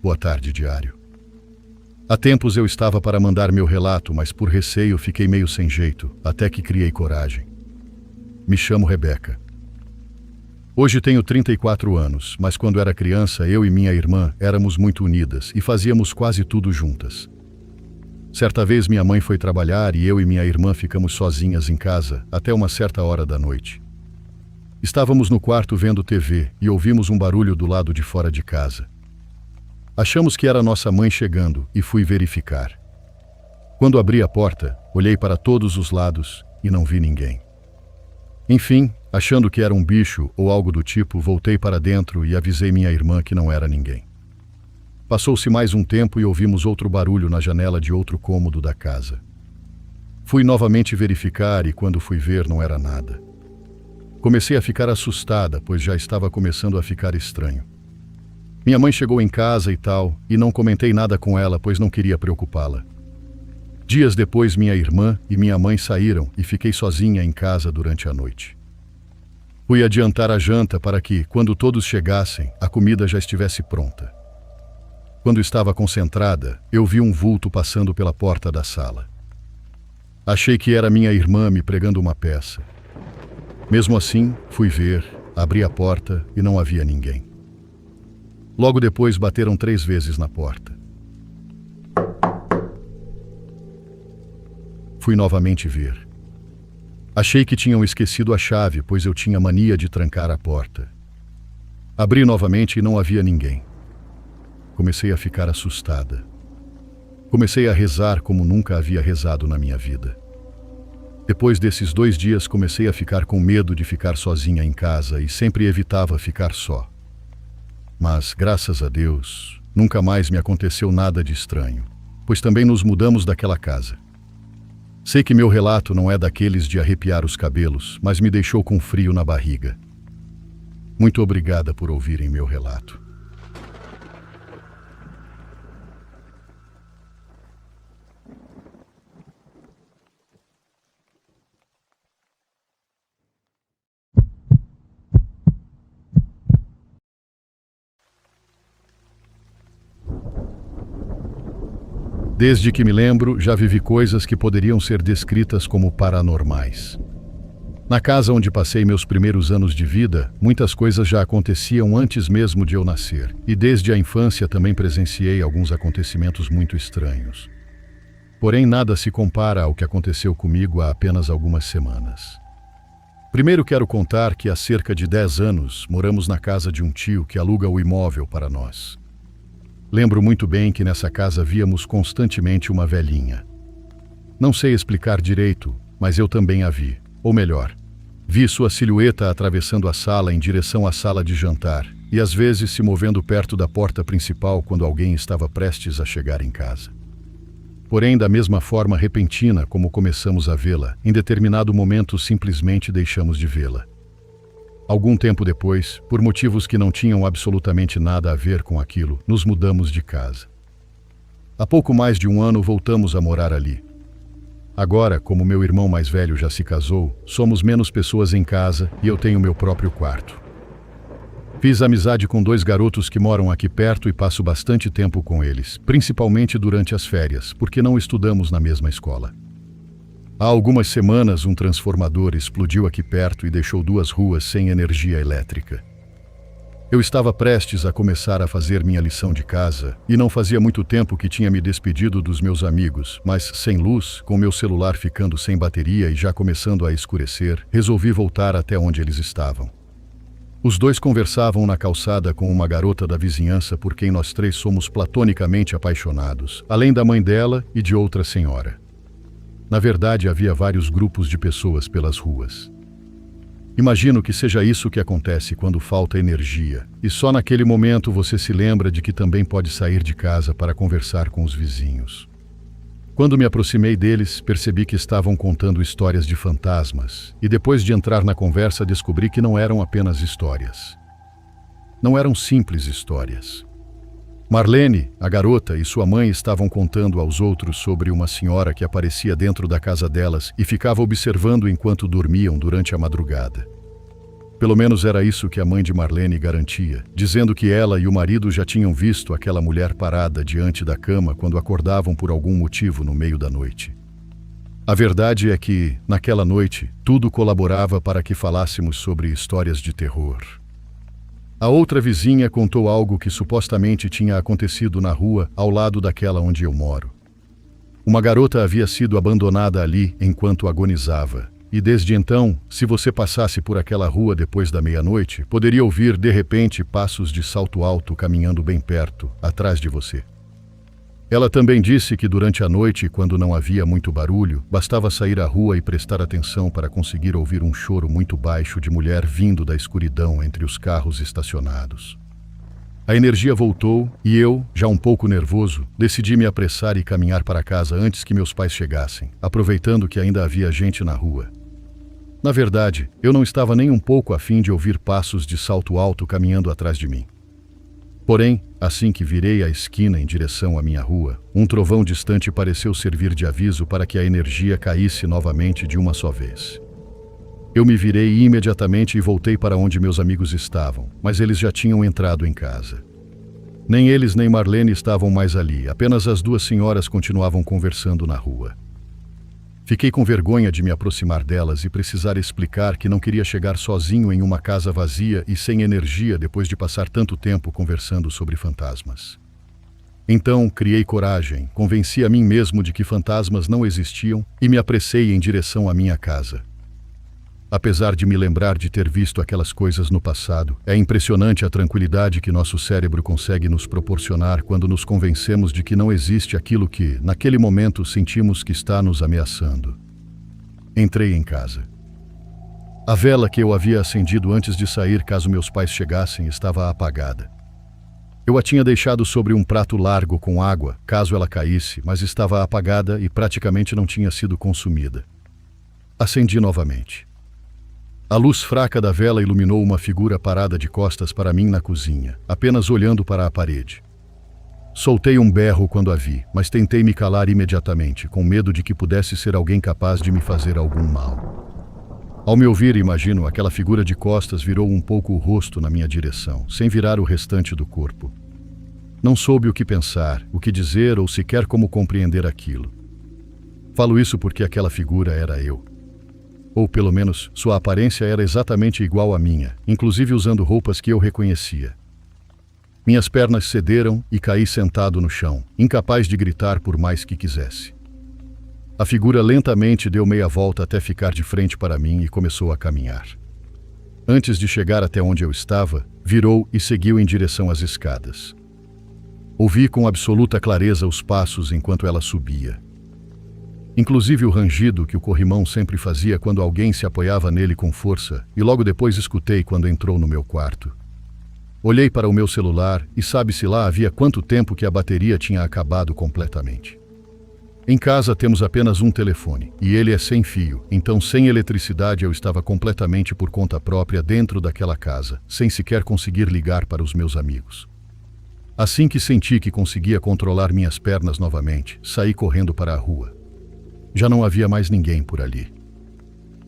Boa tarde, diário. Há tempos eu estava para mandar meu relato, mas por receio fiquei meio sem jeito, até que criei coragem. Me chamo Rebeca. Hoje tenho 34 anos, mas quando era criança, eu e minha irmã éramos muito unidas e fazíamos quase tudo juntas. Certa vez minha mãe foi trabalhar e eu e minha irmã ficamos sozinhas em casa até uma certa hora da noite. Estávamos no quarto vendo TV e ouvimos um barulho do lado de fora de casa. Achamos que era nossa mãe chegando e fui verificar. Quando abri a porta, olhei para todos os lados e não vi ninguém. Enfim, achando que era um bicho ou algo do tipo, voltei para dentro e avisei minha irmã que não era ninguém. Passou-se mais um tempo e ouvimos outro barulho na janela de outro cômodo da casa. Fui novamente verificar e quando fui ver não era nada. Comecei a ficar assustada, pois já estava começando a ficar estranho. Minha mãe chegou em casa e tal, e não comentei nada com ela, pois não queria preocupá-la. Dias depois, minha irmã e minha mãe saíram e fiquei sozinha em casa durante a noite. Fui adiantar a janta para que, quando todos chegassem, a comida já estivesse pronta. Quando estava concentrada, eu vi um vulto passando pela porta da sala. Achei que era minha irmã me pregando uma peça. Mesmo assim, fui ver, abri a porta e não havia ninguém. Logo depois bateram 3 vezes na porta. Fui novamente ver. Achei que tinham esquecido a chave, pois eu tinha mania de trancar a porta. Abri novamente e não havia ninguém. Comecei a ficar assustada. Comecei a rezar como nunca havia rezado na minha vida. Depois desses 2 dias comecei a ficar com medo de ficar sozinha em casa e sempre evitava ficar só. Mas, graças a Deus, nunca mais me aconteceu nada de estranho, pois também nos mudamos daquela casa. Sei que meu relato não é daqueles de arrepiar os cabelos, mas me deixou com frio na barriga. Muito obrigada por ouvirem meu relato. Desde que me lembro, já vivi coisas que poderiam ser descritas como paranormais. Na casa onde passei meus primeiros anos de vida, muitas coisas já aconteciam antes mesmo de eu nascer, e desde a infância também presenciei alguns acontecimentos muito estranhos. Porém, nada se compara ao que aconteceu comigo há apenas algumas semanas. Primeiro quero contar que há cerca de 10 anos moramos na casa de um tio que aluga o imóvel para nós. Lembro muito bem que nessa casa víamos constantemente uma velhinha. Não sei explicar direito, mas eu também a vi. Ou melhor, vi sua silhueta atravessando a sala em direção à sala de jantar e às vezes se movendo perto da porta principal quando alguém estava prestes a chegar em casa. Porém, da mesma forma repentina como começamos a vê-la, em determinado momento simplesmente deixamos de vê-la. Algum tempo depois, por motivos que não tinham absolutamente nada a ver com aquilo, nos mudamos de casa. Há pouco mais de 1 ano voltamos a morar ali. Agora, como meu irmão mais velho já se casou, somos menos pessoas em casa e eu tenho meu próprio quarto. Fiz amizade com 2 garotos que moram aqui perto e passo bastante tempo com eles, principalmente durante as férias, porque não estudamos na mesma escola. Há algumas semanas, um transformador explodiu aqui perto e deixou 2 ruas sem energia elétrica. Eu estava prestes a começar a fazer minha lição de casa e não fazia muito tempo que tinha me despedido dos meus amigos, mas sem luz, com meu celular ficando sem bateria e já começando a escurecer, resolvi voltar até onde eles estavam. Os 2 conversavam na calçada com uma garota da vizinhança por quem nós 3 somos platonicamente apaixonados, além da mãe dela e de outra senhora. Na verdade, havia vários grupos de pessoas pelas ruas. Imagino que seja isso que acontece quando falta energia, e só naquele momento você se lembra de que também pode sair de casa para conversar com os vizinhos. Quando me aproximei deles, percebi que estavam contando histórias de fantasmas, e depois de entrar na conversa descobri que não eram apenas histórias. Não eram simples histórias. Marlene, a garota, e sua mãe estavam contando aos outros sobre uma senhora que aparecia dentro da casa delas e ficava observando enquanto dormiam durante a madrugada. Pelo menos era isso que a mãe de Marlene garantia, dizendo que ela e o marido já tinham visto aquela mulher parada diante da cama quando acordavam por algum motivo no meio da noite. A verdade é que, naquela noite, tudo colaborava para que falássemos sobre histórias de terror. A outra vizinha contou algo que supostamente tinha acontecido na rua ao lado daquela onde eu moro. Uma garota havia sido abandonada ali enquanto agonizava, e desde então, se você passasse por aquela rua depois da meia-noite, poderia ouvir de repente passos de salto alto caminhando bem perto, atrás de você. Ela também disse que durante a noite, quando não havia muito barulho, bastava sair à rua e prestar atenção para conseguir ouvir um choro muito baixo de mulher vindo da escuridão entre os carros estacionados. A energia voltou e eu, já um pouco nervoso, decidi me apressar e caminhar para casa antes que meus pais chegassem, aproveitando que ainda havia gente na rua. Na verdade, eu não estava nem um pouco a fim de ouvir passos de salto alto caminhando atrás de mim. Porém, assim que virei a esquina em direção à minha rua, um trovão distante pareceu servir de aviso para que a energia caísse novamente de uma só vez. Eu me virei imediatamente e voltei para onde meus amigos estavam, mas eles já tinham entrado em casa. Nem eles nem Marlene estavam mais ali, apenas as duas senhoras continuavam conversando na rua. Fiquei com vergonha de me aproximar delas e precisar explicar que não queria chegar sozinho em uma casa vazia e sem energia depois de passar tanto tempo conversando sobre fantasmas. Então, criei coragem, convenci a mim mesmo de que fantasmas não existiam e me apressei em direção à minha casa. Apesar de me lembrar de ter visto aquelas coisas no passado, é impressionante a tranquilidade que nosso cérebro consegue nos proporcionar quando nos convencemos de que não existe aquilo que, naquele momento, sentimos que está nos ameaçando. Entrei em casa. A vela que eu havia acendido antes de sair caso meus pais chegassem estava apagada. Eu a tinha deixado sobre um prato largo com água, caso ela caísse, mas estava apagada e praticamente não tinha sido consumida. Acendi novamente. A luz fraca da vela iluminou uma figura parada de costas para mim na cozinha, apenas olhando para a parede. Soltei um berro quando a vi, mas tentei me calar imediatamente, com medo de que pudesse ser alguém capaz de me fazer algum mal. Ao me ouvir, imagino, aquela figura de costas virou um pouco o rosto na minha direção, sem virar o restante do corpo. Não soube o que pensar, o que dizer ou sequer como compreender aquilo. Falo isso porque aquela figura era eu. Ou pelo menos, sua aparência era exatamente igual à minha, inclusive usando roupas que eu reconhecia. Minhas pernas cederam e caí sentado no chão, incapaz de gritar por mais que quisesse. A figura lentamente deu meia volta até ficar de frente para mim e começou a caminhar. Antes de chegar até onde eu estava, virou e seguiu em direção às escadas. Ouvi com absoluta clareza os passos enquanto ela subia. Inclusive o rangido que o corrimão sempre fazia quando alguém se apoiava nele com força, e logo depois escutei quando entrou no meu quarto. Olhei para o meu celular e sabe-se lá havia quanto tempo que a bateria tinha acabado completamente. Em casa temos apenas um telefone, e ele é sem fio, então sem eletricidade eu estava completamente por conta própria dentro daquela casa, sem sequer conseguir ligar para os meus amigos. Assim que senti que conseguia controlar minhas pernas novamente, saí correndo para a rua. Já não havia mais ninguém por ali.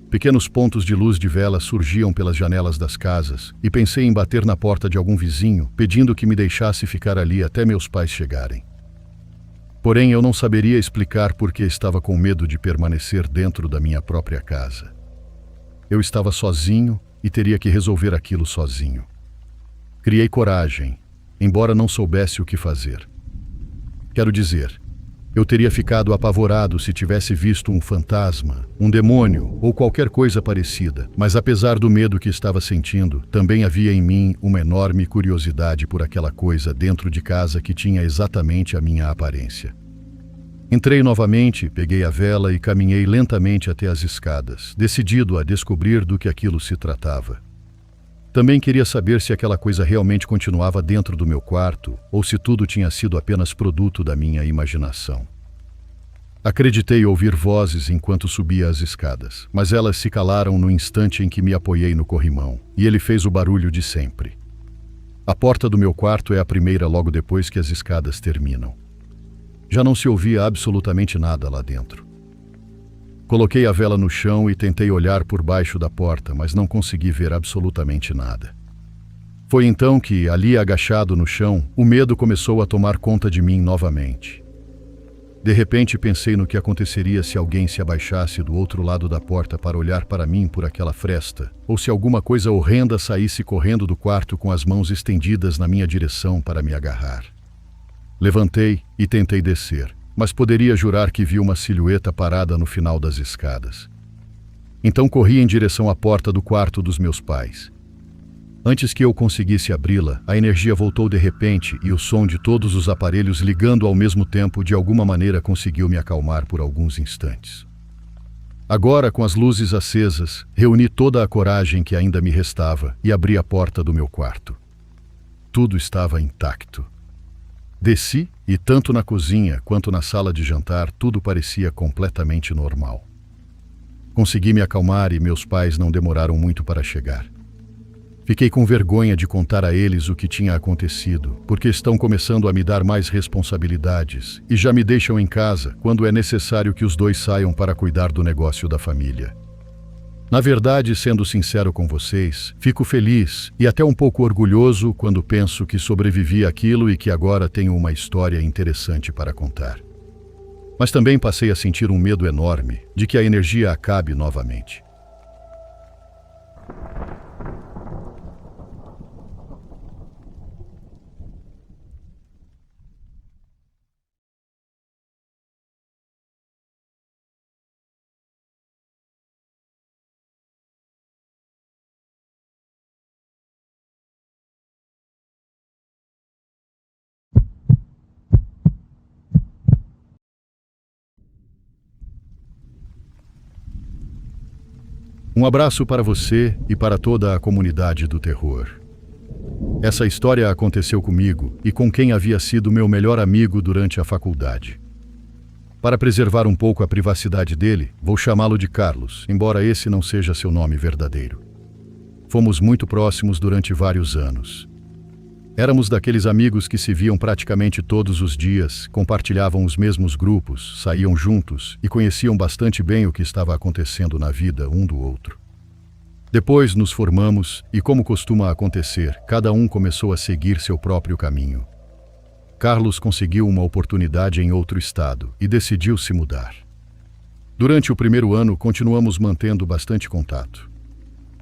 Pequenos pontos de luz de vela surgiam pelas janelas das casas e pensei em bater na porta de algum vizinho, pedindo que me deixasse ficar ali até meus pais chegarem. Porém, eu não saberia explicar por que estava com medo de permanecer dentro da minha própria casa. Eu estava sozinho e teria que resolver aquilo sozinho. Criei coragem, embora não soubesse o que fazer. Quero dizer, eu teria ficado apavorado se tivesse visto um fantasma, um demônio ou qualquer coisa parecida, mas apesar do medo que estava sentindo, também havia em mim uma enorme curiosidade por aquela coisa dentro de casa que tinha exatamente a minha aparência. Entrei novamente, peguei a vela e caminhei lentamente até as escadas, decidido a descobrir do que aquilo se tratava. Também queria saber se aquela coisa realmente continuava dentro do meu quarto ou se tudo tinha sido apenas produto da minha imaginação. Acreditei ouvir vozes enquanto subia as escadas, mas elas se calaram no instante em que me apoiei no corrimão, e ele fez o barulho de sempre. A porta do meu quarto é a primeira logo depois que as escadas terminam. Já não se ouvia absolutamente nada lá dentro. Coloquei a vela no chão e tentei olhar por baixo da porta, mas não consegui ver absolutamente nada. Foi então que, ali agachado no chão, o medo começou a tomar conta de mim novamente. De repente pensei no que aconteceria se alguém se abaixasse do outro lado da porta para olhar para mim por aquela fresta, ou se alguma coisa horrenda saísse correndo do quarto com as mãos estendidas na minha direção para me agarrar. Levantei e tentei descer, mas poderia jurar que vi uma silhueta parada no final das escadas. Então corri em direção à porta do quarto dos meus pais. Antes que eu conseguisse abri-la, a energia voltou de repente e o som de todos os aparelhos ligando ao mesmo tempo de alguma maneira conseguiu me acalmar por alguns instantes. Agora, com as luzes acesas, reuni toda a coragem que ainda me restava e abri a porta do meu quarto. Tudo estava intacto. Desci e tanto na cozinha quanto na sala de jantar tudo parecia completamente normal. Consegui me acalmar e meus pais não demoraram muito para chegar. Fiquei com vergonha de contar a eles o que tinha acontecido, porque estão começando a me dar mais responsabilidades e já me deixam em casa quando é necessário que os dois saiam para cuidar do negócio da família. Na verdade, sendo sincero com vocês, fico feliz e até um pouco orgulhoso quando penso que sobrevivi àquilo e que agora tenho uma história interessante para contar. Mas também passei a sentir um medo enorme de que a energia acabe novamente. Um abraço para você e para toda a comunidade do terror. Essa história aconteceu comigo e com quem havia sido meu melhor amigo durante a faculdade. Para preservar um pouco a privacidade dele, vou chamá-lo de Carlos, embora esse não seja seu nome verdadeiro. Fomos muito próximos durante vários anos. Éramos daqueles amigos que se viam praticamente todos os dias, compartilhavam os mesmos grupos, saíam juntos e conheciam bastante bem o que estava acontecendo na vida um do outro. Depois nos formamos e, como costuma acontecer, cada um começou a seguir seu próprio caminho. Carlos conseguiu uma oportunidade em outro estado e decidiu se mudar. Durante o primeiro ano, continuamos mantendo bastante contato.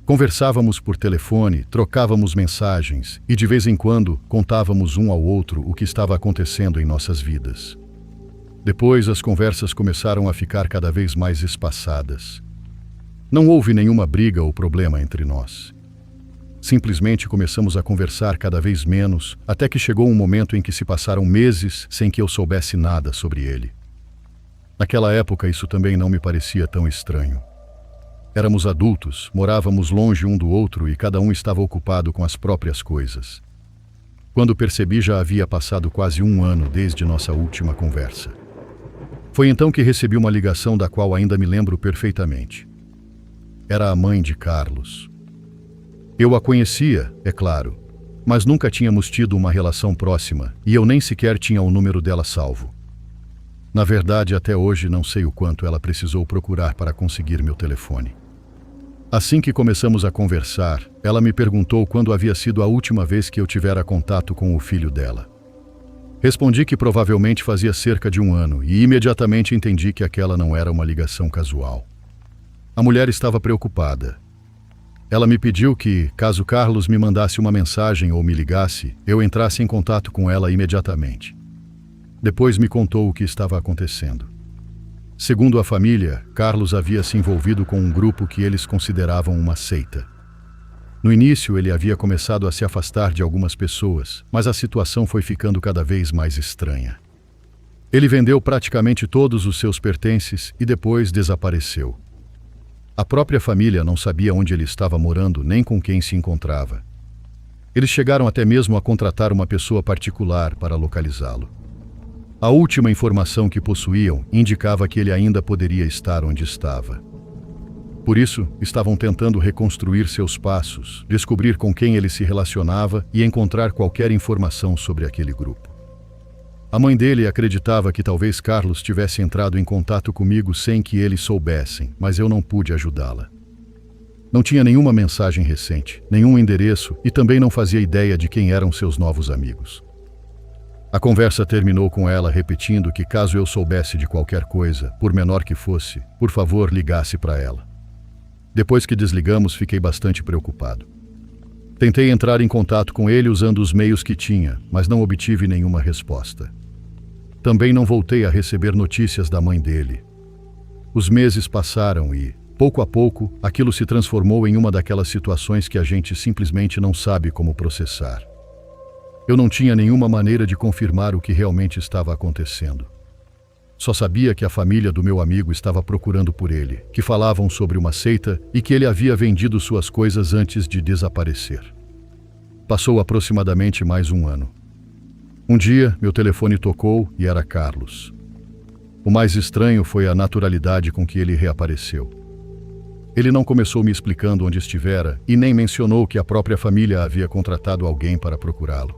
Conversávamos por telefone, trocávamos mensagens e, de vez em quando, contávamos um ao outro o que estava acontecendo em nossas vidas. Depois, as conversas começaram a ficar cada vez mais espaçadas. Não houve nenhuma briga ou problema entre nós. Simplesmente começamos a conversar cada vez menos, até que chegou um momento em que se passaram meses sem que eu soubesse nada sobre ele. Naquela época, isso também não me parecia tão estranho. Éramos adultos, morávamos longe um do outro e cada um estava ocupado com as próprias coisas. Quando percebi, já havia passado quase um ano desde nossa última conversa. Foi então que recebi uma ligação da qual ainda me lembro perfeitamente. Era a mãe de Carlos. Eu a conhecia, é claro, mas nunca tínhamos tido uma relação próxima e eu nem sequer tinha o número dela salvo. Na verdade, até hoje não sei o quanto ela precisou procurar para conseguir meu telefone. Assim que começamos a conversar, ela me perguntou quando havia sido a última vez que eu tivera contato com o filho dela. Respondi que provavelmente fazia cerca de um ano e imediatamente entendi que aquela não era uma ligação casual. A mulher estava preocupada. Ela me pediu que, caso Carlos me mandasse uma mensagem ou me ligasse, eu entrasse em contato com ela imediatamente. Depois me contou o que estava acontecendo. Segundo a família, Carlos havia se envolvido com um grupo que eles consideravam uma seita. No início, ele havia começado a se afastar de algumas pessoas, mas a situação foi ficando cada vez mais estranha. Ele vendeu praticamente todos os seus pertences e depois desapareceu. A própria família não sabia onde ele estava morando nem com quem se encontrava. Eles chegaram até mesmo a contratar uma pessoa particular para localizá-lo. A última informação que possuíam indicava que ele ainda poderia estar onde estava. Por isso, estavam tentando reconstruir seus passos, descobrir com quem ele se relacionava e encontrar qualquer informação sobre aquele grupo. A mãe dele acreditava que talvez Carlos tivesse entrado em contato comigo sem que eles soubessem, mas eu não pude ajudá-la. Não tinha nenhuma mensagem recente, nenhum endereço e também não fazia ideia de quem eram seus novos amigos. A conversa terminou com ela repetindo que caso eu soubesse de qualquer coisa, por menor que fosse, por favor ligasse para ela. Depois que desligamos, fiquei bastante preocupado. Tentei entrar em contato com ele usando os meios que tinha, mas não obtive nenhuma resposta. Também não voltei a receber notícias da mãe dele. Os meses passaram e, pouco a pouco, aquilo se transformou em uma daquelas situações que a gente simplesmente não sabe como processar. Eu não tinha nenhuma maneira de confirmar o que realmente estava acontecendo. Só sabia que a família do meu amigo estava procurando por ele, que falavam sobre uma seita e que ele havia vendido suas coisas antes de desaparecer. Passou aproximadamente mais um ano. Um dia, meu telefone tocou e era Carlos. O mais estranho foi a naturalidade com que ele reapareceu. Ele não começou me explicando onde estivera e nem mencionou que a própria família havia contratado alguém para procurá-lo.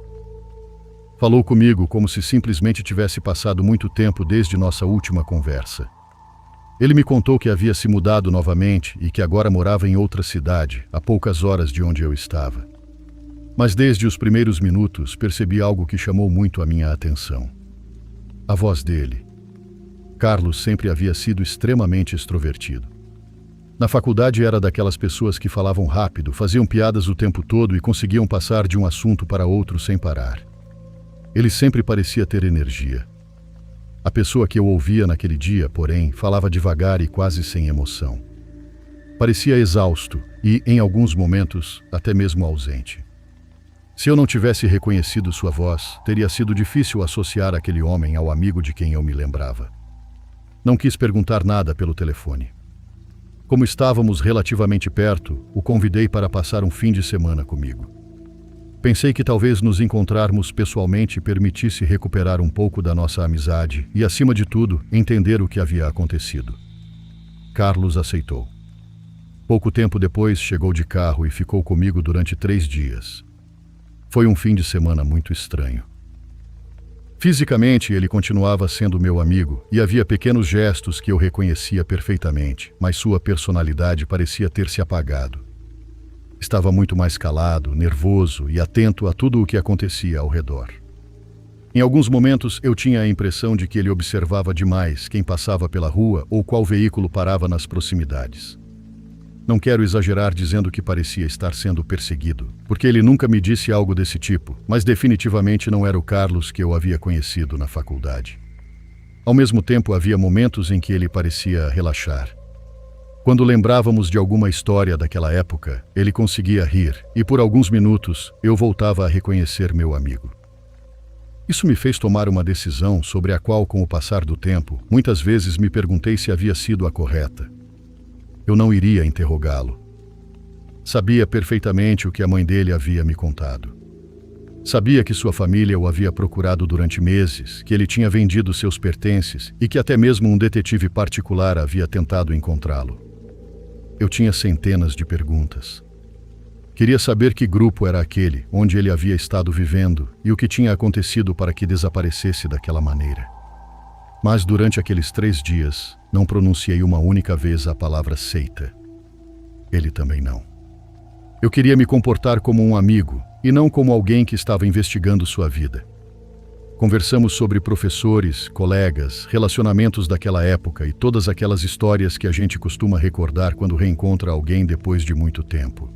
Falou comigo como se simplesmente tivesse passado muito tempo desde nossa última conversa. Ele me contou que havia se mudado novamente e que agora morava em outra cidade, a poucas horas de onde eu estava. Mas desde os primeiros minutos percebi algo que chamou muito a minha atenção. A voz dele. Carlos sempre havia sido extremamente extrovertido. Na faculdade era daquelas pessoas que falavam rápido, faziam piadas o tempo todo e conseguiam passar de um assunto para outro sem parar. Ele sempre parecia ter energia. A pessoa que eu ouvia naquele dia, porém, falava devagar e quase sem emoção. Parecia exausto e, em alguns momentos, até mesmo ausente. Se eu não tivesse reconhecido sua voz, teria sido difícil associar aquele homem ao amigo de quem eu me lembrava. Não quis perguntar nada pelo telefone. Como estávamos relativamente perto, o convidei para passar um fim de semana comigo. Pensei que talvez nos encontrarmos pessoalmente permitisse recuperar um pouco da nossa amizade e, acima de tudo, entender o que havia acontecido. Carlos aceitou. Pouco tempo depois, chegou de carro e ficou comigo durante 3 dias. Foi um fim de semana muito estranho. Fisicamente, ele continuava sendo meu amigo e havia pequenos gestos que eu reconhecia perfeitamente, mas sua personalidade parecia ter se apagado. Estava muito mais calado, nervoso e atento a tudo o que acontecia ao redor. Em alguns momentos, eu tinha a impressão de que ele observava demais quem passava pela rua ou qual veículo parava nas proximidades. Não quero exagerar dizendo que parecia estar sendo perseguido, porque ele nunca me disse algo desse tipo, mas definitivamente não era o Carlos que eu havia conhecido na faculdade. Ao mesmo tempo, havia momentos em que ele parecia relaxar. Quando lembrávamos de alguma história daquela época, ele conseguia rir, e por alguns minutos eu voltava a reconhecer meu amigo. Isso me fez tomar uma decisão sobre a qual, com o passar do tempo, muitas vezes me perguntei se havia sido a correta. Eu não iria interrogá-lo. Sabia perfeitamente o que a mãe dele havia me contado. Sabia que sua família o havia procurado durante meses, que ele tinha vendido seus pertences e que até mesmo um detetive particular havia tentado encontrá-lo. Eu tinha centenas de perguntas. Queria saber que grupo era aquele, onde ele havia estado vivendo e o que tinha acontecido para que desaparecesse daquela maneira. Mas durante aqueles 3 dias, não pronunciei uma única vez a palavra seita. Ele também não. Eu queria me comportar como um amigo e não como alguém que estava investigando sua vida. Conversamos sobre professores, colegas, relacionamentos daquela época e todas aquelas histórias que a gente costuma recordar quando reencontra alguém depois de muito tempo.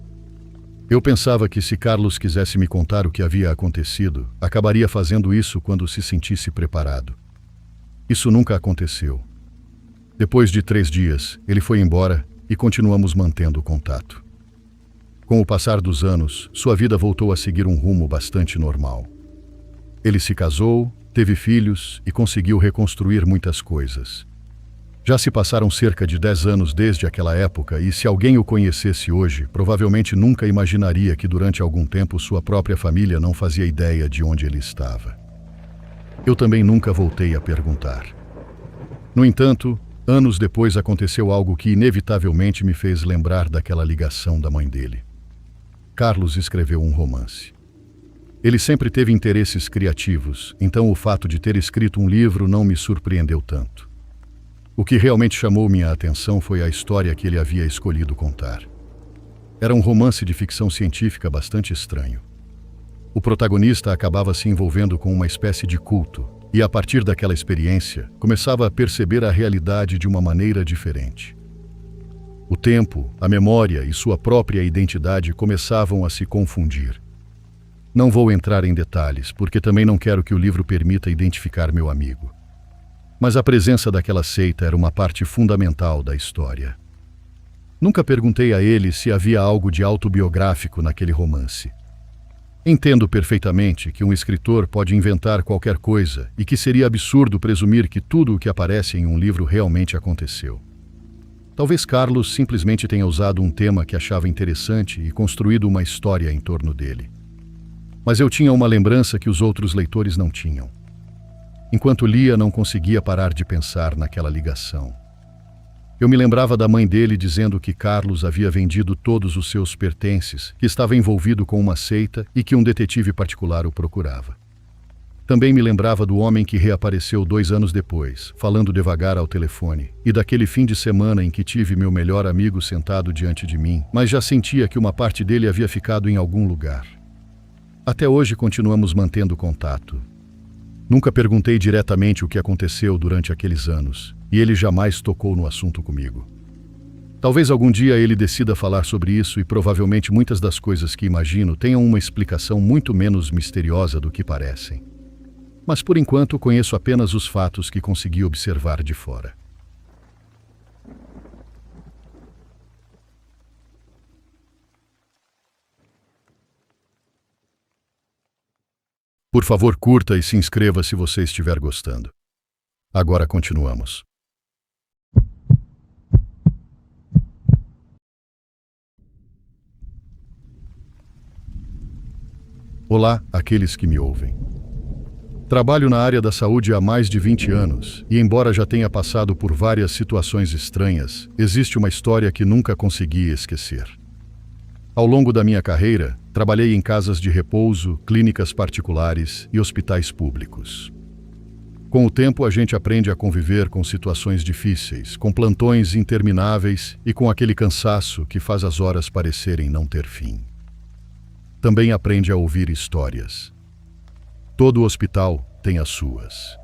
Eu pensava que se Carlos quisesse me contar o que havia acontecido, acabaria fazendo isso quando se sentisse preparado. Isso nunca aconteceu. Depois de 3 dias, ele foi embora e continuamos mantendo o contato. Com o passar dos anos, sua vida voltou a seguir um rumo bastante normal. Ele se casou, teve filhos e conseguiu reconstruir muitas coisas. Já se passaram cerca de 10 anos desde aquela época e se alguém o conhecesse hoje, provavelmente nunca imaginaria que durante algum tempo sua própria família não fazia ideia de onde ele estava. Eu também nunca voltei a perguntar. No entanto, anos depois aconteceu algo que inevitavelmente me fez lembrar daquela ligação da mãe dele. Carlos escreveu um romance. Ele sempre teve interesses criativos, então o fato de ter escrito um livro não me surpreendeu tanto. O que realmente chamou minha atenção foi a história que ele havia escolhido contar. Era um romance de ficção científica bastante estranho. O protagonista acabava se envolvendo com uma espécie de culto, e a partir daquela experiência, começava a perceber a realidade de uma maneira diferente. O tempo, a memória e sua própria identidade começavam a se confundir. Não vou entrar em detalhes, porque também não quero que o livro permita identificar meu amigo. Mas a presença daquela seita era uma parte fundamental da história. Nunca perguntei a ele se havia algo de autobiográfico naquele romance. Entendo perfeitamente que um escritor pode inventar qualquer coisa e que seria absurdo presumir que tudo o que aparece em um livro realmente aconteceu. Talvez Carlos simplesmente tenha usado um tema que achava interessante e construído uma história em torno dele. Mas eu tinha uma lembrança que os outros leitores não tinham. Enquanto lia, não conseguia parar de pensar naquela ligação. Eu me lembrava da mãe dele dizendo que Carlos havia vendido todos os seus pertences, que estava envolvido com uma seita e que um detetive particular o procurava. Também me lembrava do homem que reapareceu 2 anos depois, falando devagar ao telefone, e daquele fim de semana em que tive meu melhor amigo sentado diante de mim, mas já sentia que uma parte dele havia ficado em algum lugar. Até hoje continuamos mantendo contato. Nunca perguntei diretamente o que aconteceu durante aqueles anos, e ele jamais tocou no assunto comigo. Talvez algum dia ele decida falar sobre isso e provavelmente muitas das coisas que imagino tenham uma explicação muito menos misteriosa do que parecem. Mas por enquanto conheço apenas os fatos que consegui observar de fora. Por favor, curta e se inscreva se você estiver gostando. Agora continuamos. Olá, aqueles que me ouvem. Trabalho na área da saúde há mais de 20 anos e, embora já tenha passado por várias situações estranhas, existe uma história que nunca consegui esquecer. Ao longo da minha carreira, trabalhei em casas de repouso, clínicas particulares e hospitais públicos. Com o tempo, a gente aprende a conviver com situações difíceis, com plantões intermináveis e com aquele cansaço que faz as horas parecerem não ter fim. Também aprende a ouvir histórias. Todo hospital tem as suas.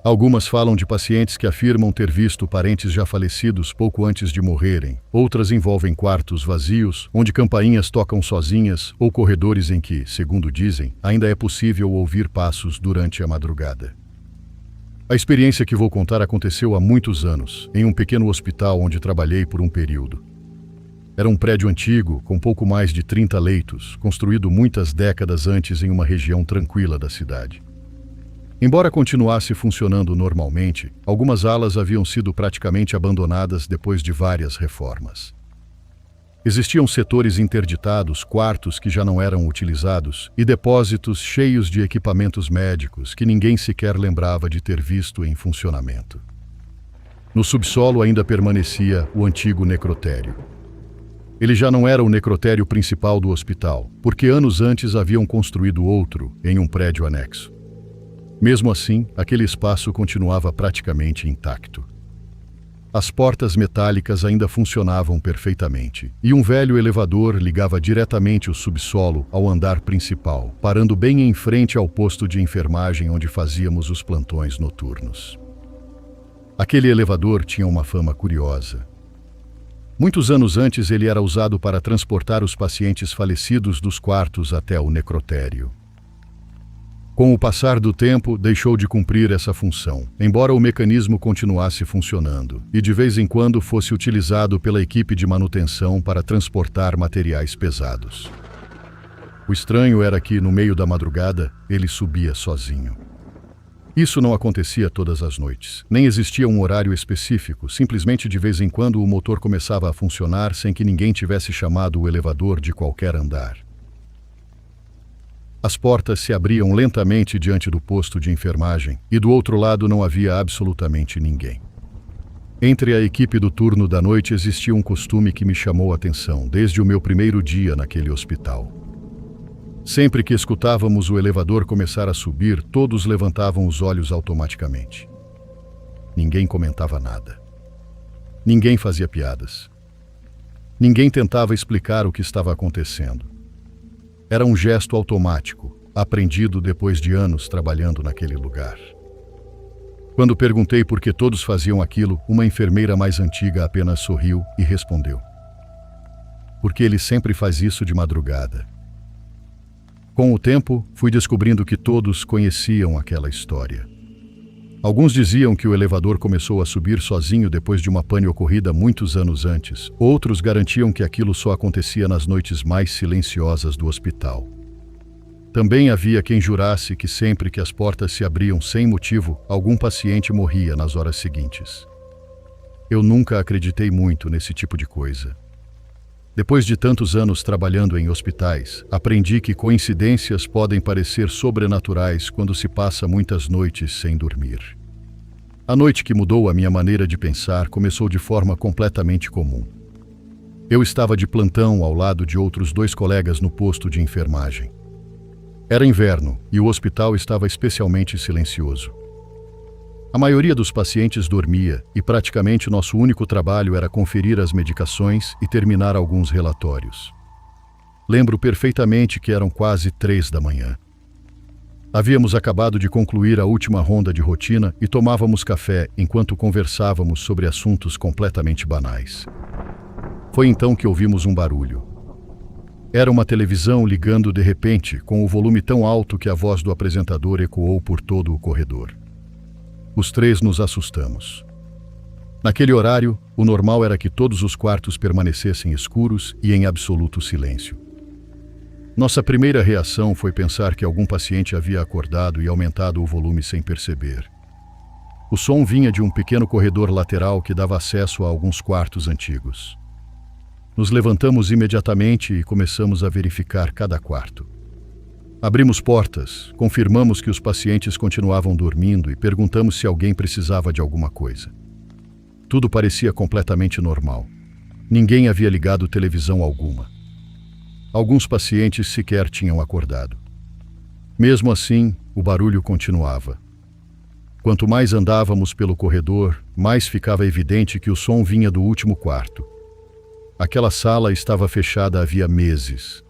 Algumas falam de pacientes que afirmam ter visto parentes já falecidos pouco antes de morrerem. Outras envolvem quartos vazios, onde campainhas tocam sozinhas, ou corredores em que, segundo dizem, ainda é possível ouvir passos durante a madrugada. A experiência que vou contar aconteceu há muitos anos, em um pequeno hospital onde trabalhei por um período. Era um prédio antigo, com pouco mais de 30 leitos, construído muitas décadas antes em uma região tranquila da cidade. Embora continuasse funcionando normalmente, algumas alas haviam sido praticamente abandonadas depois de várias reformas. Existiam setores interditados, quartos que já não eram utilizados e depósitos cheios de equipamentos médicos que ninguém sequer lembrava de ter visto em funcionamento. No subsolo ainda permanecia o antigo necrotério. Ele já não era o necrotério principal do hospital, porque anos antes haviam construído outro em um prédio anexo. Mesmo assim, aquele espaço continuava praticamente intacto. As portas metálicas ainda funcionavam perfeitamente, e um velho elevador ligava diretamente o subsolo ao andar principal, parando bem em frente ao posto de enfermagem onde fazíamos os plantões noturnos. Aquele elevador tinha uma fama curiosa. Muitos anos antes ele era usado para transportar os pacientes falecidos dos quartos até o necrotério. Com o passar do tempo, deixou de cumprir essa função, embora o mecanismo continuasse funcionando, e de vez em quando fosse utilizado pela equipe de manutenção para transportar materiais pesados. O estranho era que, no meio da madrugada, ele subia sozinho. Isso não acontecia todas as noites, nem existia um horário específico, simplesmente de vez em quando o motor começava a funcionar sem que ninguém tivesse chamado o elevador de qualquer andar. As portas se abriam lentamente diante do posto de enfermagem e do outro lado não havia absolutamente ninguém. Entre a equipe do turno da noite existia um costume que me chamou a atenção desde o meu primeiro dia naquele hospital. Sempre que escutávamos o elevador começar a subir, todos levantavam os olhos automaticamente. Ninguém comentava nada. Ninguém fazia piadas. Ninguém tentava explicar o que estava acontecendo. Era um gesto automático, aprendido depois de anos trabalhando naquele lugar. Quando perguntei por que todos faziam aquilo, uma enfermeira mais antiga apenas sorriu e respondeu: porque ele sempre faz isso de madrugada. Com o tempo, fui descobrindo que todos conheciam aquela história. Alguns diziam que o elevador começou a subir sozinho depois de uma pane ocorrida muitos anos antes. Outros garantiam que aquilo só acontecia nas noites mais silenciosas do hospital. Também havia quem jurasse que sempre que as portas se abriam sem motivo, algum paciente morria nas horas seguintes. Eu nunca acreditei muito nesse tipo de coisa. Depois de tantos anos trabalhando em hospitais, aprendi que coincidências podem parecer sobrenaturais quando se passa muitas noites sem dormir. A noite que mudou a minha maneira de pensar começou de forma completamente comum. Eu estava de plantão ao lado de outros 2 colegas no posto de enfermagem. Era inverno e o hospital estava especialmente silencioso. A maioria dos pacientes dormia e praticamente nosso único trabalho era conferir as medicações e terminar alguns relatórios. Lembro perfeitamente que eram quase 3 da manhã. Havíamos acabado de concluir a última ronda de rotina e tomávamos café enquanto conversávamos sobre assuntos completamente banais. Foi então que ouvimos um barulho. Era uma televisão ligando de repente, com o volume tão alto que a voz do apresentador ecoou por todo o corredor. Os 3 nos assustamos. Naquele horário, o normal era que todos os quartos permanecessem escuros e em absoluto silêncio. Nossa primeira reação foi pensar que algum paciente havia acordado e aumentado o volume sem perceber. O som vinha de um pequeno corredor lateral que dava acesso a alguns quartos antigos. Nos levantamos imediatamente e começamos a verificar cada quarto. Abrimos portas, confirmamos que os pacientes continuavam dormindo e perguntamos se alguém precisava de alguma coisa. Tudo parecia completamente normal. Ninguém havia ligado televisão alguma. Alguns pacientes sequer tinham acordado. Mesmo assim, o barulho continuava. Quanto mais andávamos pelo corredor, mais ficava evidente que o som vinha do último quarto. Aquela sala estava fechada havia meses.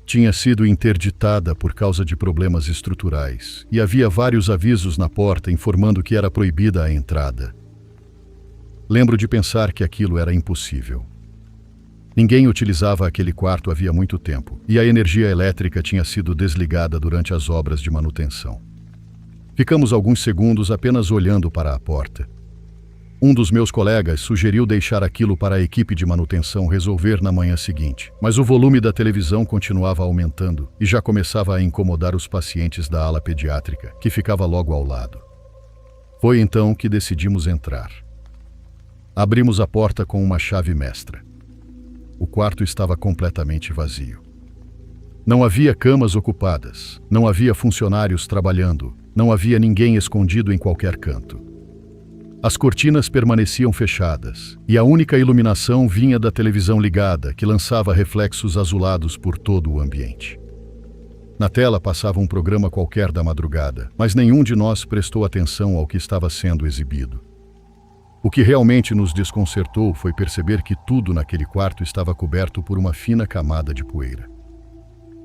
Tinha sido interditada por causa de problemas estruturais e havia vários avisos na porta informando que era proibida a entrada. Lembro de pensar que aquilo era impossível. Ninguém utilizava aquele quarto havia muito tempo e a energia elétrica tinha sido desligada durante as obras de manutenção. Ficamos alguns segundos apenas olhando para a porta. Um dos meus colegas sugeriu deixar aquilo para a equipe de manutenção resolver na manhã seguinte, mas o volume da televisão continuava aumentando e já começava a incomodar os pacientes da ala pediátrica, que ficava logo ao lado. Foi então que decidimos entrar. Abrimos a porta com uma chave mestra. O quarto estava completamente vazio. Não havia camas ocupadas, não havia funcionários trabalhando, não havia ninguém escondido em qualquer canto. As cortinas permaneciam fechadas, e a única iluminação vinha da televisão ligada, que lançava reflexos azulados por todo o ambiente. Na tela passava um programa qualquer da madrugada, mas nenhum de nós prestou atenção ao que estava sendo exibido. O que realmente nos desconcertou foi perceber que tudo naquele quarto estava coberto por uma fina camada de poeira.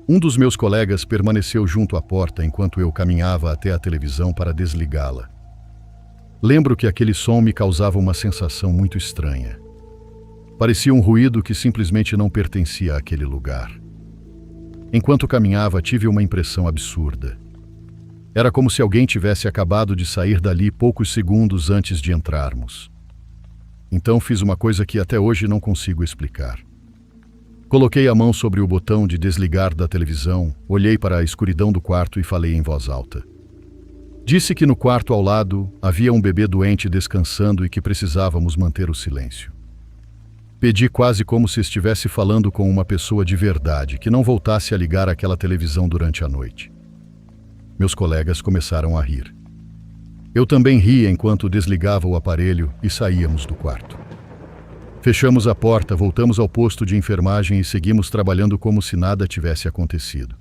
Um dos meus colegas permaneceu junto à porta enquanto eu caminhava até a televisão para desligá-la. Lembro que aquele som me causava uma sensação muito estranha. Parecia um ruído que simplesmente não pertencia àquele lugar. Enquanto caminhava, tive uma impressão absurda. Era como se alguém tivesse acabado de sair dali poucos segundos antes de entrarmos. Então fiz uma coisa que até hoje não consigo explicar. Coloquei a mão sobre o botão de desligar da televisão, olhei para a escuridão do quarto e falei em voz alta. Disse que no quarto ao lado havia um bebê doente descansando e que precisávamos manter o silêncio. Pedi quase como se estivesse falando com uma pessoa de verdade, que não voltasse a ligar aquela televisão durante a noite. Meus colegas começaram a rir. Eu também ri enquanto desligava o aparelho e saíamos do quarto. Fechamos a porta, voltamos ao posto de enfermagem e seguimos trabalhando como se nada tivesse acontecido.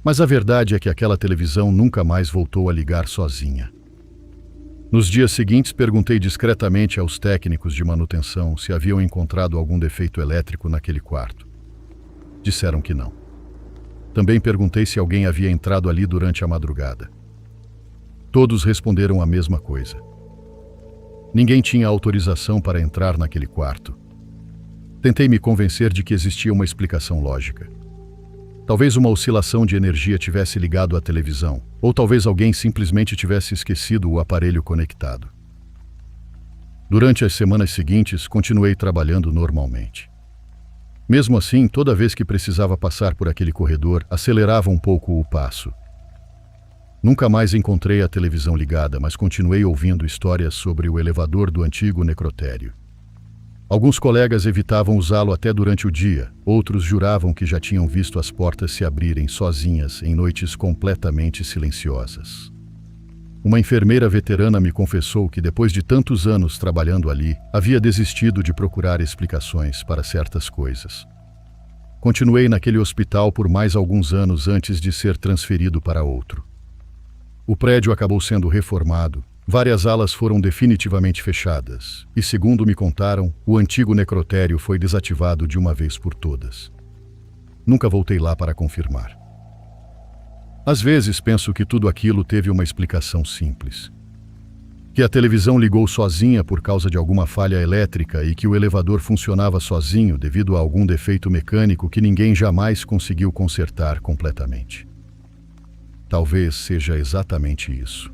Mas a verdade é que aquela televisão nunca mais voltou a ligar sozinha. Nos dias seguintes, perguntei discretamente aos técnicos de manutenção se haviam encontrado algum defeito elétrico naquele quarto. Disseram que não. Também perguntei se alguém havia entrado ali durante a madrugada. Todos responderam a mesma coisa. Ninguém tinha autorização para entrar naquele quarto. Tentei me convencer de que existia uma explicação lógica. Talvez uma oscilação de energia tivesse ligado à televisão, ou talvez alguém simplesmente tivesse esquecido o aparelho conectado. Durante as semanas seguintes, continuei trabalhando normalmente. Mesmo assim, toda vez que precisava passar por aquele corredor, acelerava um pouco o passo. Nunca mais encontrei a televisão ligada, mas continuei ouvindo histórias sobre o elevador do antigo necrotério. Alguns colegas evitavam usá-lo até durante o dia, outros juravam que já tinham visto as portas se abrirem sozinhas em noites completamente silenciosas. Uma enfermeira veterana me confessou que depois de tantos anos trabalhando ali, havia desistido de procurar explicações para certas coisas. Continuei naquele hospital por mais alguns anos antes de ser transferido para outro. O prédio acabou sendo reformado. Várias alas foram definitivamente fechadas e, segundo me contaram, o antigo necrotério foi desativado de uma vez por todas. Nunca voltei lá para confirmar. Às vezes penso que tudo aquilo teve uma explicação simples. Que a televisão ligou sozinha por causa de alguma falha elétrica e que o elevador funcionava sozinho devido a algum defeito mecânico que ninguém jamais conseguiu consertar completamente. Talvez seja exatamente isso.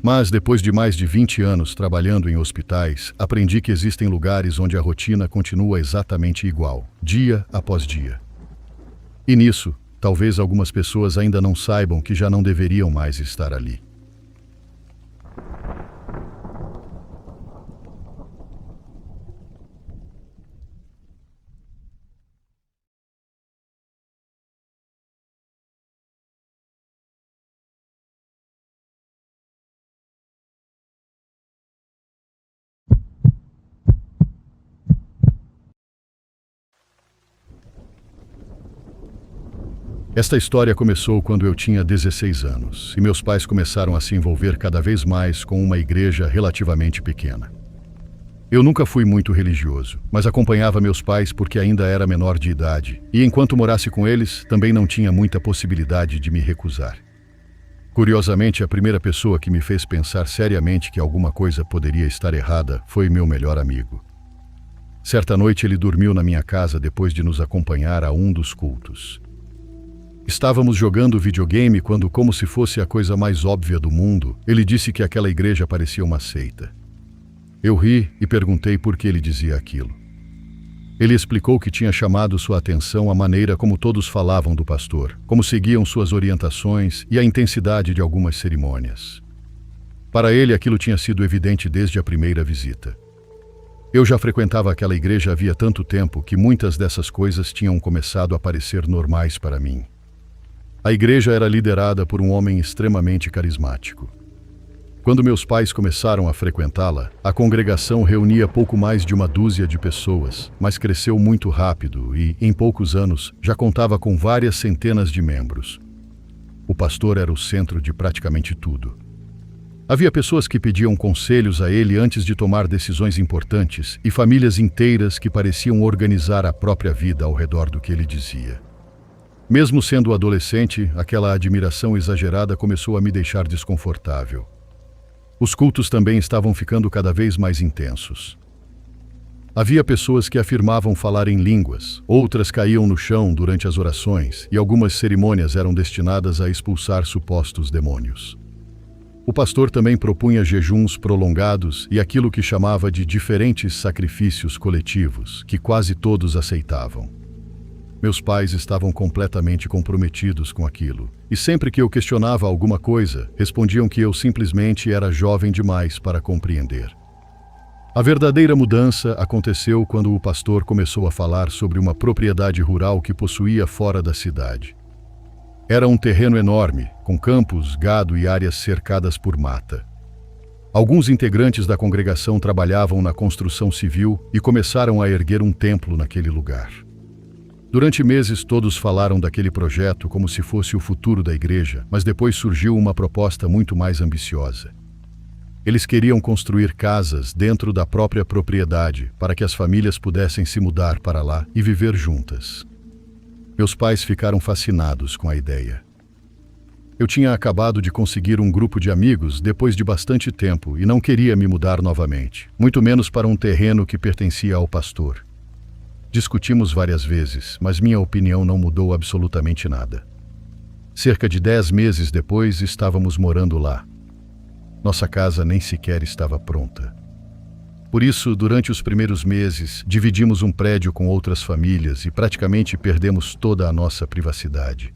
Mas, depois de mais de 20 anos trabalhando em hospitais, aprendi que existem lugares onde a rotina continua exatamente igual, dia após dia. E nisso, talvez algumas pessoas ainda não saibam que já não deveriam mais estar ali. Esta história começou quando eu tinha 16 anos e meus pais começaram a se envolver cada vez mais com uma igreja relativamente pequena. Eu nunca fui muito religioso, mas acompanhava meus pais porque ainda era menor de idade e, enquanto morasse com eles, também não tinha muita possibilidade de me recusar. Curiosamente, a primeira pessoa que me fez pensar seriamente que alguma coisa poderia estar errada foi meu melhor amigo. Certa noite ele dormiu na minha casa depois de nos acompanhar a um dos cultos. Estávamos jogando videogame quando, como se fosse a coisa mais óbvia do mundo, ele disse que aquela igreja parecia uma seita. Eu ri e perguntei por que ele dizia aquilo. Ele explicou que tinha chamado sua atenção a maneira como todos falavam do pastor, como seguiam suas orientações e a intensidade de algumas cerimônias. Para ele, aquilo tinha sido evidente desde a primeira visita. Eu já frequentava aquela igreja havia tanto tempo que muitas dessas coisas tinham começado a parecer normais para mim. A igreja era liderada por um homem extremamente carismático. Quando meus pais começaram a frequentá-la, a congregação reunia pouco mais de uma dúzia de pessoas, mas cresceu muito rápido e, em poucos anos, já contava com várias centenas de membros. O pastor era o centro de praticamente tudo. Havia pessoas que pediam conselhos a ele antes de tomar decisões importantes e famílias inteiras que pareciam organizar a própria vida ao redor do que ele dizia. Mesmo sendo adolescente, aquela admiração exagerada começou a me deixar desconfortável. Os cultos também estavam ficando cada vez mais intensos. Havia pessoas que afirmavam falar em línguas, outras caíam no chão durante as orações e algumas cerimônias eram destinadas a expulsar supostos demônios. O pastor também propunha jejuns prolongados e aquilo que chamava de diferentes sacrifícios coletivos, que quase todos aceitavam. Meus pais estavam completamente comprometidos com aquilo, e sempre que eu questionava alguma coisa, respondiam que eu simplesmente era jovem demais para compreender. A verdadeira mudança aconteceu quando o pastor começou a falar sobre uma propriedade rural que possuía fora da cidade. Era um terreno enorme, com campos, gado e áreas cercadas por mata. Alguns integrantes da congregação trabalhavam na construção civil e começaram a erguer um templo naquele lugar. Durante meses todos falaram daquele projeto como se fosse o futuro da igreja, mas depois surgiu uma proposta muito mais ambiciosa. Eles queriam construir casas dentro da própria propriedade para que as famílias pudessem se mudar para lá e viver juntas. Meus pais ficaram fascinados com a ideia. Eu tinha acabado de conseguir um grupo de amigos depois de bastante tempo e não queria me mudar novamente, muito menos para um terreno que pertencia ao pastor. Discutimos várias vezes, mas minha opinião não mudou absolutamente nada. Cerca de 10 meses depois, estávamos morando lá. Nossa casa nem sequer estava pronta. Por isso, durante os primeiros meses, dividimos um prédio com outras famílias e praticamente perdemos toda a nossa privacidade.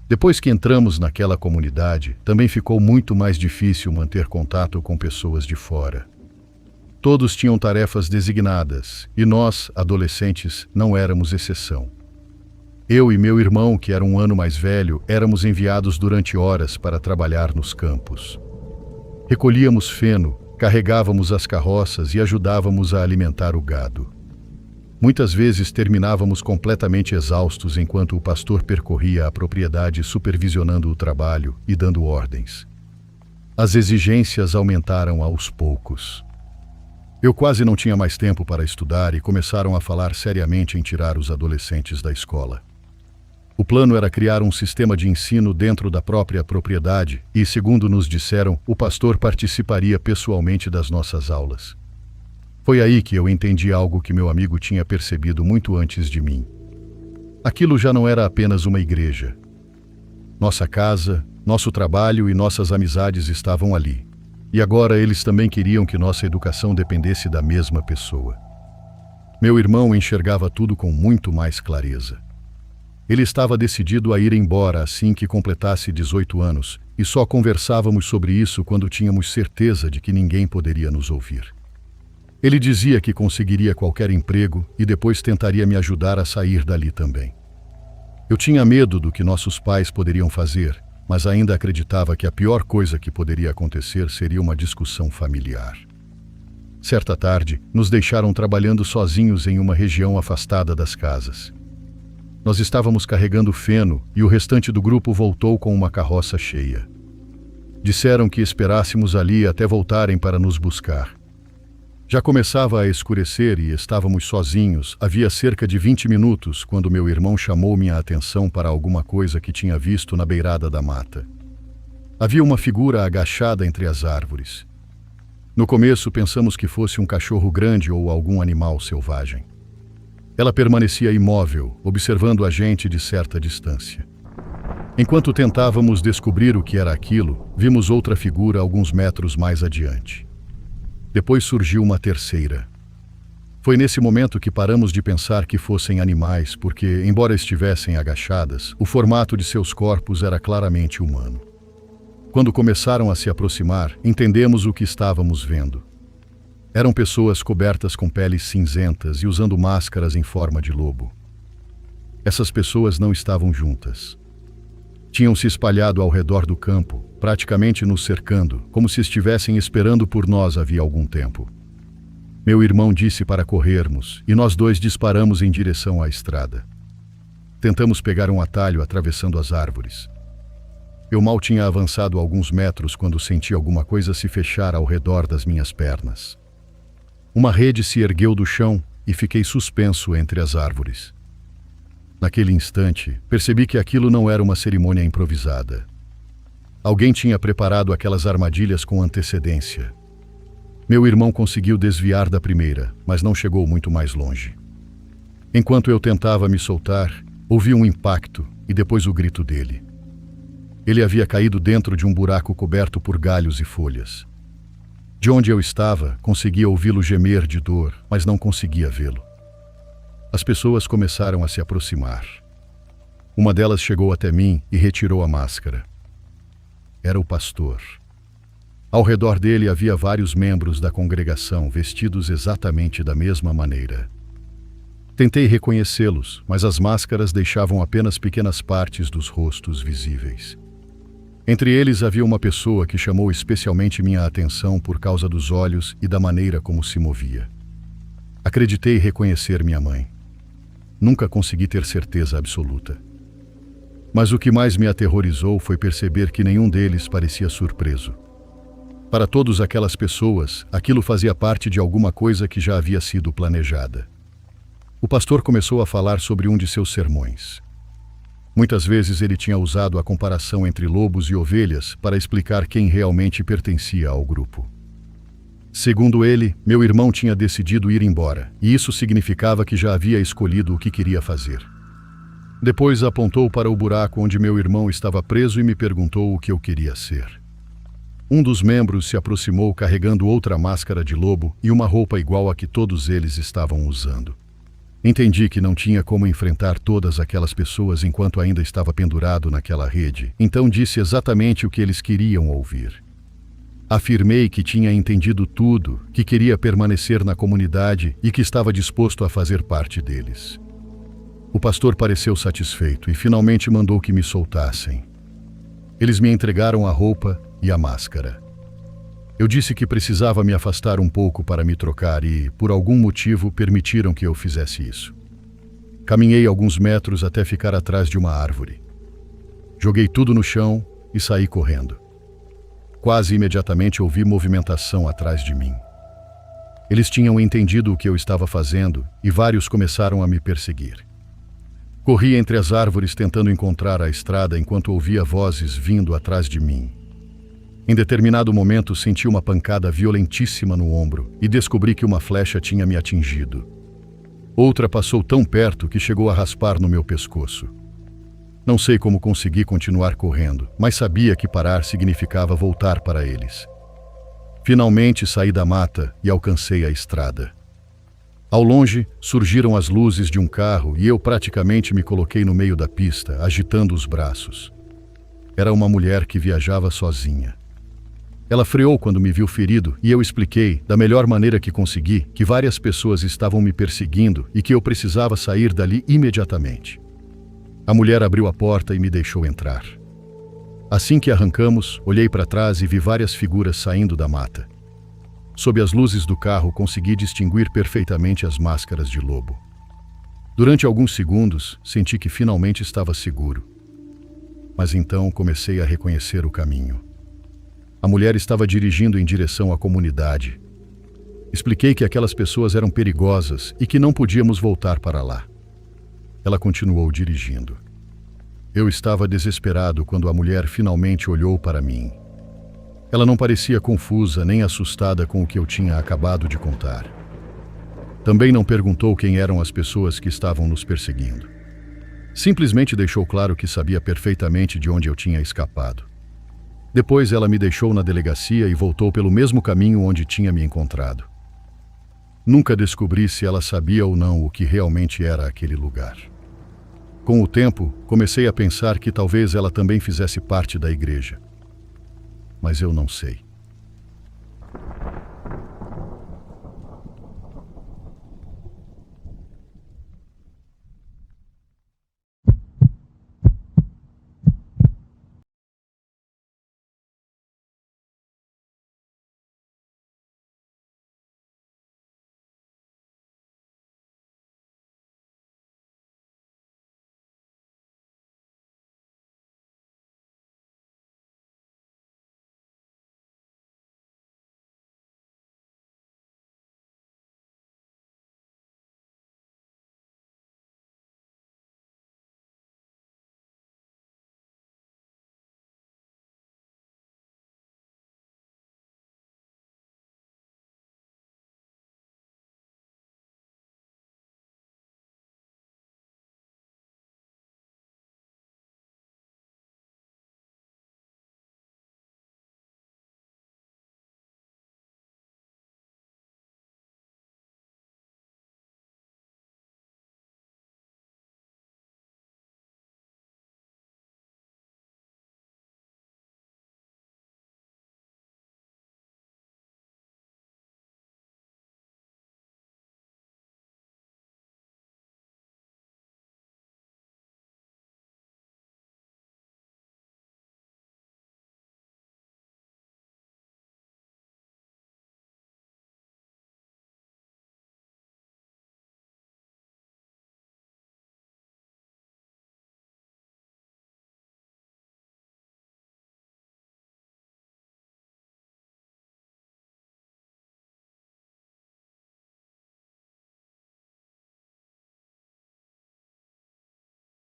Depois que entramos naquela comunidade, também ficou muito mais difícil manter contato com pessoas de fora. Todos tinham tarefas designadas, e nós, adolescentes, não éramos exceção. Eu e meu irmão, que era um ano mais velho, éramos enviados durante horas para trabalhar nos campos. Recolhíamos feno, carregávamos as carroças e ajudávamos a alimentar o gado. Muitas vezes terminávamos completamente exaustos enquanto o pastor percorria a propriedade supervisionando o trabalho e dando ordens. As exigências aumentaram aos poucos. Eu quase não tinha mais tempo para estudar e começaram a falar seriamente em tirar os adolescentes da escola. O plano era criar um sistema de ensino dentro da própria propriedade e, segundo nos disseram, o pastor participaria pessoalmente das nossas aulas. Foi aí que eu entendi algo que meu amigo tinha percebido muito antes de mim. Aquilo já não era apenas uma igreja. Nossa casa, nosso trabalho e nossas amizades estavam ali. E agora eles também queriam que nossa educação dependesse da mesma pessoa. Meu irmão enxergava tudo com muito mais clareza. Ele estava decidido a ir embora assim que completasse 18 anos, e só conversávamos sobre isso quando tínhamos certeza de que ninguém poderia nos ouvir. Ele dizia que conseguiria qualquer emprego e depois tentaria me ajudar a sair dali também. Eu tinha medo do que nossos pais poderiam fazer, mas ainda acreditava que a pior coisa que poderia acontecer seria uma discussão familiar. Certa tarde, nos deixaram trabalhando sozinhos em uma região afastada das casas. Nós estávamos carregando feno e o restante do grupo voltou com uma carroça cheia. Disseram que esperássemos ali até voltarem para nos buscar. Já começava a escurecer e estávamos sozinhos, havia cerca de 20 minutos, quando meu irmão chamou minha atenção para alguma coisa que tinha visto na beirada da mata. Havia uma figura agachada entre as árvores. No começo pensamos que fosse um cachorro grande ou algum animal selvagem. Ela permanecia imóvel, observando a gente de certa distância. Enquanto tentávamos descobrir o que era aquilo, vimos outra figura alguns metros mais adiante. Depois surgiu uma terceira. Foi nesse momento que paramos de pensar que fossem animais, porque, embora estivessem agachadas, o formato de seus corpos era claramente humano. Quando começaram a se aproximar, entendemos o que estávamos vendo. Eram pessoas cobertas com peles cinzentas e usando máscaras em forma de lobo. Essas pessoas não estavam juntas. Tinham se espalhado ao redor do campo, praticamente nos cercando, como se estivessem esperando por nós havia algum tempo. Meu irmão disse para corrermos, e nós dois disparamos em direção à estrada. Tentamos pegar um atalho atravessando as árvores. Eu mal tinha avançado alguns metros quando senti alguma coisa se fechar ao redor das minhas pernas. Uma rede se ergueu do chão e fiquei suspenso entre as árvores. Naquele instante, percebi que aquilo não era uma cerimônia improvisada. Alguém tinha preparado aquelas armadilhas com antecedência. Meu irmão conseguiu desviar da primeira, mas não chegou muito mais longe. Enquanto eu tentava me soltar, ouvi um impacto e depois o grito dele. Ele havia caído dentro de um buraco coberto por galhos e folhas. De onde eu estava, conseguia ouvi-lo gemer de dor, mas não conseguia vê-lo. As pessoas começaram a se aproximar. Uma delas chegou até mim e retirou a máscara. Era o pastor. Ao redor dele havia vários membros da congregação vestidos exatamente da mesma maneira. Tentei reconhecê-los, mas as máscaras deixavam apenas pequenas partes dos rostos visíveis. Entre eles havia uma pessoa que chamou especialmente minha atenção por causa dos olhos e da maneira como se movia. Acreditei reconhecer minha mãe. nunca consegui ter certeza absoluta. Mas o que mais me aterrorizou foi perceber que nenhum deles parecia surpreso. Para todas aquelas pessoas, aquilo fazia parte de alguma coisa que já havia sido planejada. O pastor começou a falar sobre um de seus sermões. Muitas vezes ele tinha usado a comparação entre lobos e ovelhas para explicar quem realmente pertencia ao grupo. Segundo ele, meu irmão tinha decidido ir embora, e isso significava que já havia escolhido o que queria fazer. Depois apontou para o buraco onde meu irmão estava preso e me perguntou o que eu queria ser. Um dos membros se aproximou carregando outra máscara de lobo e uma roupa igual a que todos eles estavam usando. Entendi que não tinha como enfrentar todas aquelas pessoas enquanto ainda estava pendurado naquela rede, então disse exatamente o que eles queriam ouvir. Afirmei que tinha entendido tudo, que queria permanecer na comunidade e que estava disposto a fazer parte deles. O pastor pareceu satisfeito e finalmente mandou que me soltassem. Eles me entregaram a roupa e a máscara. Eu disse que precisava me afastar um pouco para me trocar e, por algum motivo, permitiram que eu fizesse isso. Caminhei alguns metros até ficar atrás de uma árvore. Joguei tudo no chão e saí correndo. Quase imediatamente ouvi movimentação atrás de mim. Eles tinham entendido o que eu estava fazendo e vários começaram a me perseguir. Corri entre as árvores tentando encontrar a estrada enquanto ouvia vozes vindo atrás de mim. Em determinado momento senti uma pancada violentíssima no ombro e descobri que uma flecha tinha me atingido. Outra passou tão perto que chegou a raspar no meu pescoço. Não sei como consegui continuar correndo, mas sabia que parar significava voltar para eles. Finalmente saí da mata e alcancei a estrada. Ao longe, surgiram as luzes de um carro e eu praticamente me coloquei no meio da pista, agitando os braços. Era uma mulher que viajava sozinha. Ela freou quando me viu ferido e eu expliquei, da melhor maneira que consegui, que várias pessoas estavam me perseguindo e que eu precisava sair dali imediatamente. A mulher abriu a porta e me deixou entrar. Assim que arrancamos, olhei para trás e vi várias figuras saindo da mata. Sob as luzes do carro, consegui distinguir perfeitamente as máscaras de lobo. Durante alguns segundos, senti que finalmente estava seguro. Mas então comecei a reconhecer o caminho. A mulher estava dirigindo em direção à comunidade. Expliquei que aquelas pessoas eram perigosas e que não podíamos voltar para lá. Ela continuou dirigindo. Eu estava desesperado quando a mulher finalmente olhou para mim. Ela não parecia confusa nem assustada com o que eu tinha acabado de contar. Também não perguntou quem eram as pessoas que estavam nos perseguindo. Simplesmente deixou claro que sabia perfeitamente de onde eu tinha escapado. Depois ela me deixou na delegacia e voltou pelo mesmo caminho onde tinha me encontrado. Nunca descobri se ela sabia ou não o que realmente era aquele lugar. Com o tempo, comecei a pensar que talvez ela também fizesse parte da igreja. Mas eu não sei.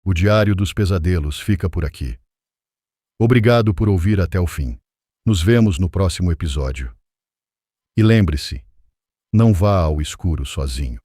O Diário dos Pesadelos fica por aqui. Obrigado por ouvir até o fim. Nos vemos no próximo episódio. E lembre-se, não vá ao escuro sozinho.